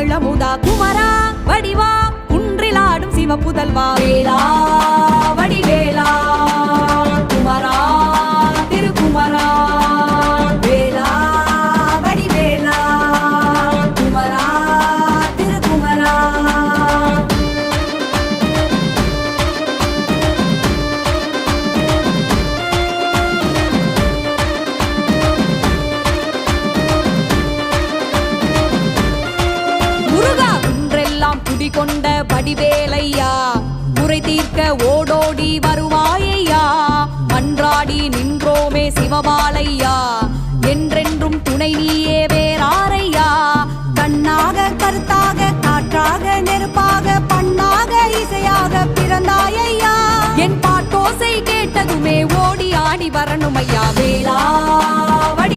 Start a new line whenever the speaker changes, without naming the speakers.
தமிழமுதா குமரா வடிவா குன்றிலாடும் சிவ புதல்வா வேளா வடிவேலா குமரா திருக்குமரா வேளா வடிவேலா குமரா திருக்குமரா. முருகா குன்றெல்லாம் குடிகொண்ட வடிவேலையா முறை தீர்க்க ஓடோடி வருவாயையா மன்றாடி நின்றோமே சிவபாலையா என்றென்றும் துணை நீயே வேறாரையா கண்ணாக கருத்தாக காற்றாக நெருப்பாக பண்ணாக இசையாக பிறந்தாயையா என் பாட்டோசை கேட்டதுமே ஓடி ஆடி வரணுமையா வேளா